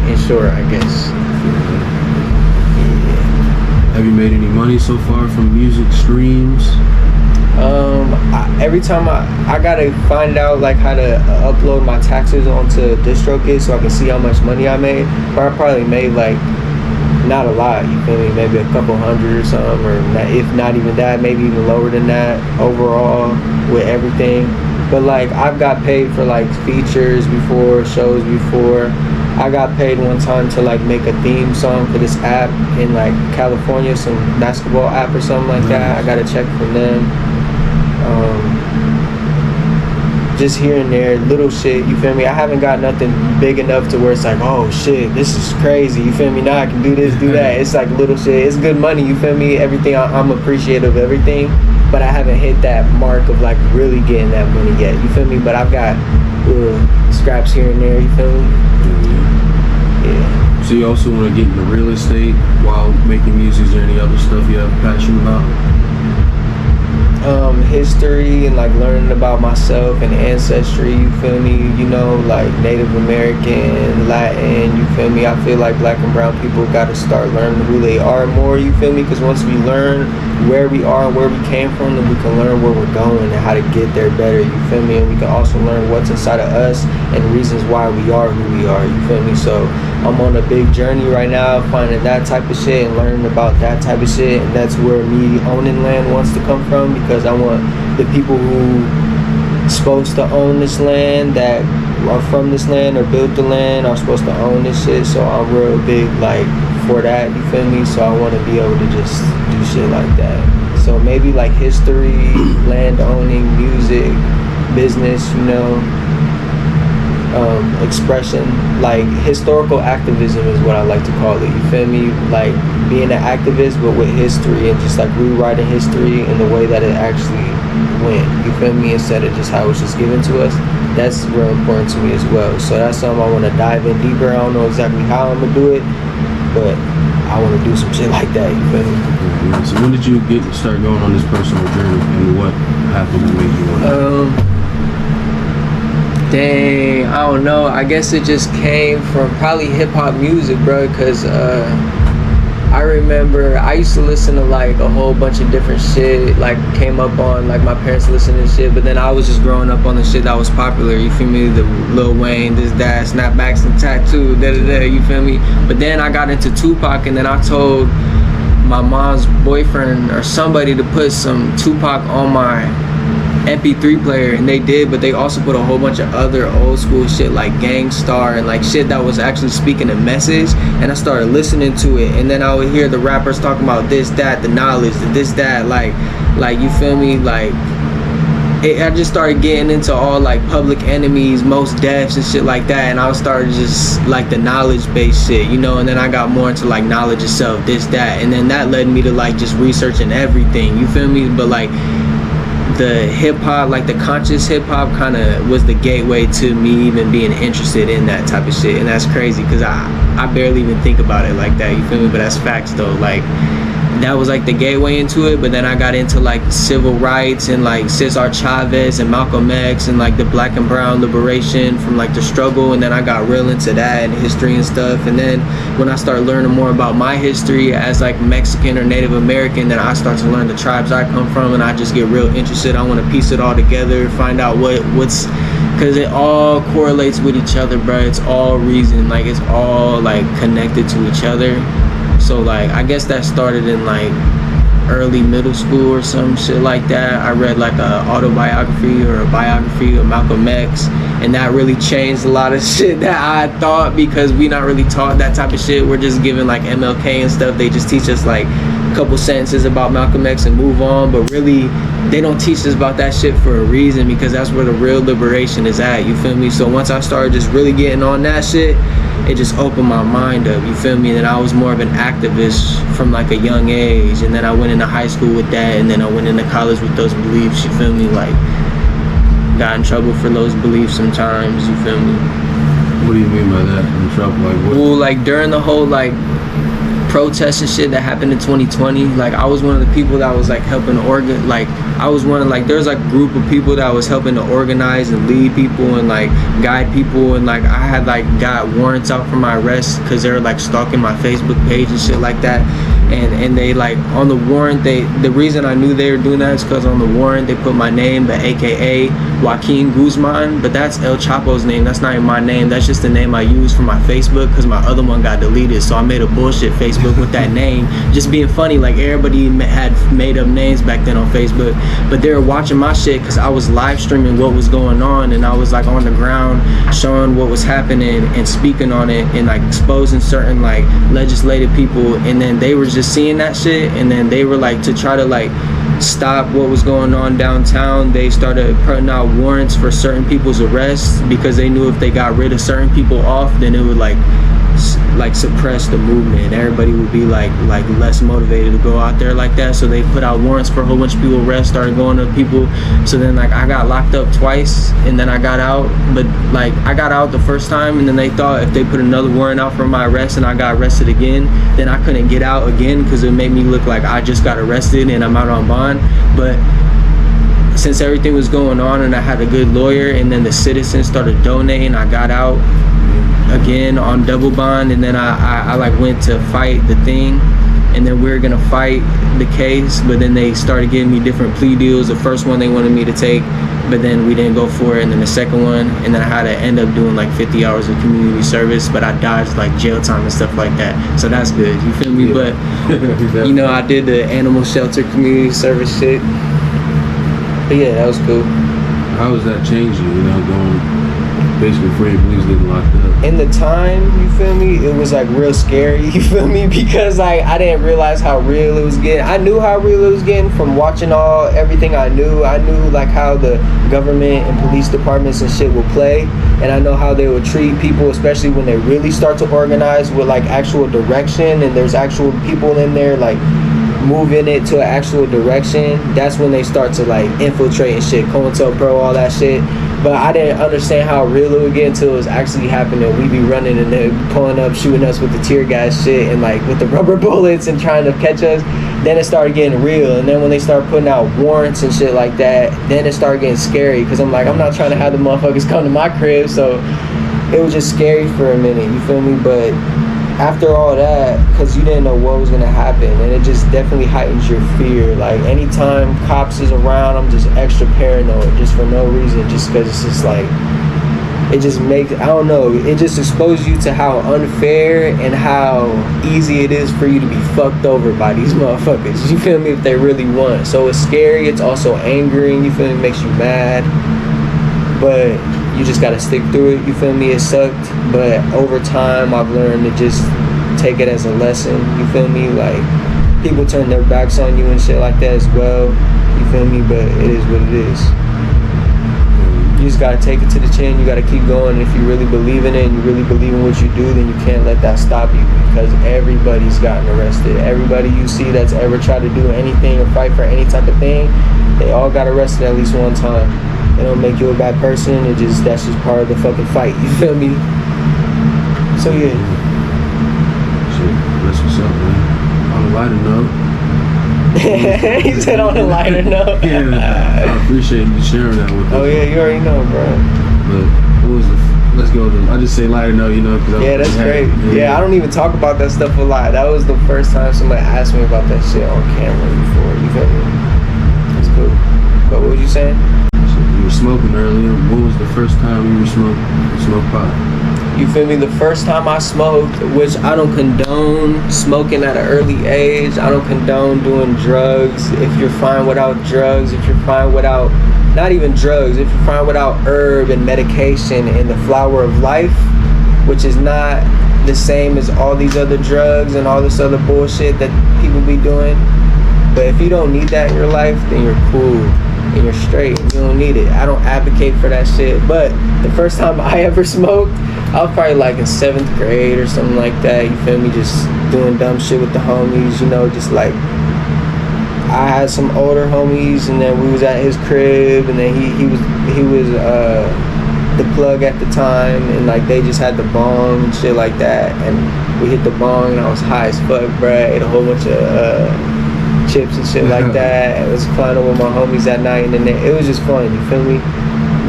in short, I guess. Have you made any money so far from music streams? Every time I gotta find out like how to upload my taxes onto DistroKid so I can see how much money I made. But I probably made like not a lot, you feel me? Maybe a couple hundred or something, or if not even that, maybe even lower than that overall with everything. But like I've got paid for like features before, shows before. I got paid one time to like make a theme song for this app in like California, some basketball app or something like that. I got a check from them. Just here and there, little shit, you feel me? I haven't got nothing big enough to where it's like, oh shit, this is crazy, you feel me? Now I can do this, do that. It's like little shit. It's good money, you feel me? Everything, I'm appreciative of everything, but I haven't hit that mark of like really getting that money yet, you feel me? But I've got little scraps here and there, you feel me? Yeah. So you also want to get into real estate while making music? Is there any other stuff you have passion about? History and like learning about myself and ancestry, you feel me? You know, like Native American, Latin, you feel me? I feel like black and brown people got to start learning who they are more, you feel me? Because once we learn where we are and where we came from, then we can learn where we're going and how to get there better, you feel me? And we can also learn what's inside of us and reasons why we are who we are, you feel me? So I'm on a big journey right now, finding that type of shit and learning about that type of shit, and that's where me owning land wants to come from, because I want the people who supposed to own this land, that are from this land or built the land, are supposed to own this shit. So I'm real big like for that, you feel me? So I want to be able to just do shit like that. So maybe like history, land owning, music, business, you know, expression, like historical activism is what I like to call it, you feel me? Like being an activist but with history and just like rewriting history in the way that it actually went, you feel me, instead of just how it was just given to us. That's real important to me as well. So that's something I want to dive in deeper. I don't know exactly how I'm gonna do it, but I want to do some shit like that, you feel me? So when did you start going on this personal journey, and what happened that made you want to? Dang, I don't know. I guess it just came from probably hip-hop music, bro, because I remember I used to listen to like a whole bunch of different shit, like came up on like my parents listening to shit, but then I was just growing up on the shit that was popular, you feel me? The Lil Wayne, this, that, snapbacks and tattoo, da-da-da, you feel me? But then I got into Tupac, and then I told my mom's boyfriend or somebody to put some Tupac on my MP3 player, and they did, but they also put a whole bunch of other old school shit like Gangstar and like shit that was actually speaking a message, and I started listening to it, and then I would hear the rappers talking about this, that, the knowledge, this, that, like you feel me, like I just started getting into all like Public Enemies, Most Defs and shit like that, and I started just like the knowledge based shit, you know, and then I got more into like knowledge itself, this, that, and then that led me to like just researching everything, you feel me? But like the hip-hop, like the conscious hip-hop kind of was the gateway to me even being interested in that type of shit, and that's crazy because I barely even think about it like that, you feel me? But that's facts though, like that was like the gateway into it. But then I got into like civil rights and like Cesar Chavez and Malcolm X and like the black and brown liberation from like the struggle, and then I got real into that and history and stuff. And then when I started learning more about my history as like Mexican or Native American, then I start to learn the tribes I come from, and I just get real interested. I want to piece it all together, find out what's because it all correlates with each other, bro. It's all reason, like it's all like connected to each other. So like I guess that started in like early middle school or some shit like that. I read like a autobiography or a biography of Malcolm X, and that really changed a lot of shit that I thought, because we not really taught that type of shit. We're just given like MLK and stuff. They just teach us like a couple sentences about Malcolm X and move on, but really they don't teach us about that shit for a reason, because that's where the real liberation is at, you feel me? So once I started just really getting on that shit, it just opened my mind up, you feel me? And then I was more of an activist from like a young age, and then I went into high school with that, and then I went into college with those beliefs, you feel me? Like got in trouble for those beliefs sometimes, you feel me? What do you mean by that? In trouble? Like what? Well, like during the whole like protests and shit that happened in 2020, like I was one of the people that was like helping I was one of like there's like a group of people that was helping to organize and lead people and like guide people, and like I had like got warrants out for my arrest because they were like stalking my Facebook page and shit like that. And they like on the warrant, the reason I knew they were doing that is because on the warrant they put my name, but AKA Joaquin Guzman, but that's El Chapo's name. That's not even my name. That's just the name I use for my Facebook because my other one got deleted. So I made a bullshit Facebook with that name, just being funny. Like everybody had made up names back then on Facebook, but they were watching my shit because I was live streaming what was going on, and I was like on the ground showing what was happening and speaking on it and like exposing certain like legislative people, and then they were just seeing that shit, and then they were like to try to like stop what was going on downtown. They started putting out warrants for certain people's arrests because they knew if they got rid of certain people off, then it would like suppress the movement. Everybody would be like less motivated to go out there like that. So they put out warrants for a whole bunch of people arrest, started going to people. So then like I got locked up twice, and then I got out. But like I got out the first time, and then they thought if they put another warrant out for my arrest and I got arrested again, then I couldn't get out again because it made me look like I just got arrested and I'm out on bond. But since everything was going on and I had a good lawyer, and then the citizens started donating, I got out again on double bond. And then I like went to fight the thing, and then we were gonna fight the case, but then they started giving me different plea deals. The first one they wanted me to take, but then we didn't go for it. And then the second one, and then I had to end up doing like 50 hours of community service, but I dodged like jail time and stuff like that, so that's good, you feel me? Yeah. But you know, I did the animal shelter community service shit, but yeah, that was cool. How was that changing, you know, going basically before your police getting locked up? In the time, you feel me, it was like real scary, you feel me, because like I didn't realize how real it was getting. I knew how real it was getting from watching everything I knew like how the government and police departments and shit would play, and I know how they would treat people, especially when they really start to organize with like actual direction, and there's actual people in there like moving it to an actual direction. That's when they start to like infiltrate and shit, COINTELPRO, all that shit. But I didn't understand how real it would get until it was actually happening. We'd be running and they pulling up, shooting us with the tear gas shit and like with the rubber bullets and trying to catch us. Then it started getting real. And then when they start putting out warrants and shit like that, then it started getting scary, because I'm like, I'm not trying to have the motherfuckers come to my crib. So it was just scary for a minute, you feel me? But after all that, because you didn't know what was going to happen, and it just definitely heightens your fear. Like anytime cops is around, I'm just extra paranoid just for no reason, just because it's just like, it just makes, I don't know, it just exposes you to how unfair and how easy it is for you to be fucked over by these motherfuckers, you feel me, if they really want. So it's scary, it's also angering, you feel me, it makes you mad, but you just gotta stick through it, you feel me? It sucked, but over time I've learned to just take it as a lesson, you feel me? Like, people turn their backs on you and shit like that as well, you feel me? But it is what it is. You just gotta take it to the chin, you gotta keep going. If you really believe in it and you really believe in what you do, then you can't let that stop you, because everybody's gotten arrested. Everybody you see that's ever tried to do anything or fight for any type of thing, they all got arrested at least one time. It don't make you a bad person, that's just part of the fucking fight, you feel me? So yeah. Shit, that's what's up, man. On a lighter note. He said on a lighter note. Yeah, I appreciate you sharing that with us. Oh yeah, you already know, bro. But what was let's go to, I just say lighter note, you know. Yeah, that's great. Yeah, I don't even talk about that stuff a lot. That was the first time somebody asked me about that shit on camera before, you feel me? That's cool. But what was you saying? You were smoking earlier. What was the first time you smoked pot? You feel me? The first time I smoked, which I don't condone smoking at an early age. I don't condone doing drugs. If you're fine without drugs, if you're fine without, not even drugs, if you're fine without herb and medication and the flower of life, which is not the same as all these other drugs and all this other bullshit that people be doing. But if you don't need that in your life, then you're cool. And you're straight, you don't need it. I don't advocate for that shit. But the first time I ever smoked, I was probably like in 7th grade or something like that, you feel me, just doing dumb shit with the homies, you know, just like, I had some older homies, and then we was at his crib, and then he was the plug at the time, and like they just had the bong and shit like that, and we hit the bong and I was high as fuck, bruh. Ate a whole bunch of chips and shit like that. I was climbing with my homies that night, and then it was just fun, you feel me?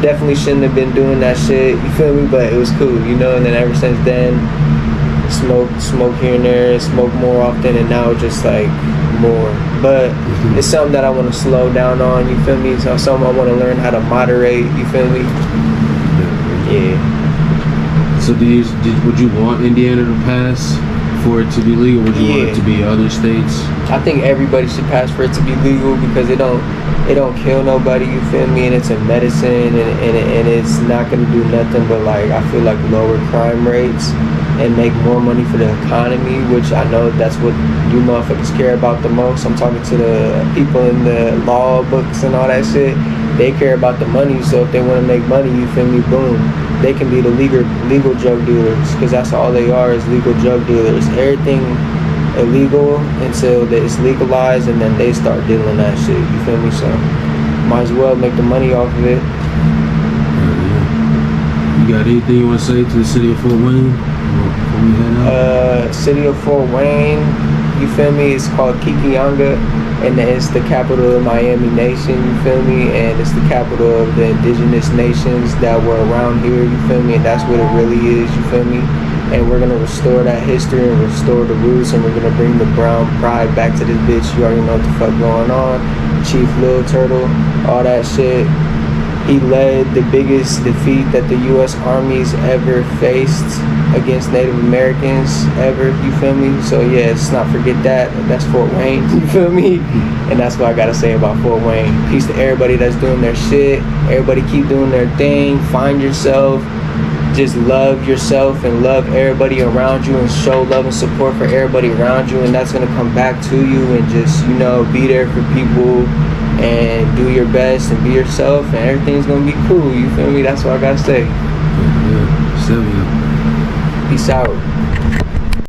Definitely shouldn't have been doing that shit, you feel me? But it was cool, you know. And then ever since then, smoke here and there, smoke more often, and now just like more. But it's something that I want to slow down on, you feel me? So something I want to learn how to moderate, you feel me? Yeah. So would you want Indiana to pass for it to be legal? Would you want it to be other states? I think everybody should pass for it to be legal, because it don't kill nobody, you feel me? And it's a medicine, and it's not gonna do nothing but like, I feel like, lower crime rates and make more money for the economy, which I know that's what you motherfuckers care about the most. I'm talking to the people in the law books and all that shit. They care about the money, so if they want to make money, you feel me, boom, they can be the legal drug dealers, because that's all they are, is legal drug dealers. Everything illegal until it's legalized, and then they start dealing that shit, you feel me? So might as well make the money off of it. You got anything you want to say to the city of Fort Wayne before we head out? City of Fort Wayne, you feel me? It's called Kikiyanga, and it's the capital of Miami Nation, you feel me? And it's the capital of the indigenous nations that were around here, you feel me? And that's what it really is, you feel me? And we're gonna restore that history and restore the roots, and we're gonna bring the brown pride back to this bitch. You already know what the fuck going on. Chief Lil Turtle, all that shit. He led the biggest defeat that the U.S. Army's ever faced against Native Americans ever, you feel me? So yeah, let's not forget that. That's Fort Wayne, you feel me? And that's what I gotta say about Fort Wayne. Peace to everybody that's doing their shit. Everybody keep doing their thing. Find yourself. Just love yourself and love everybody around you, and show love and support for everybody around you, and that's gonna come back to you. And just, you know, be there for people and do your best and be yourself, and everything's gonna be cool, you feel me? That's what I gotta say. Yeah, Sevio. Peace out.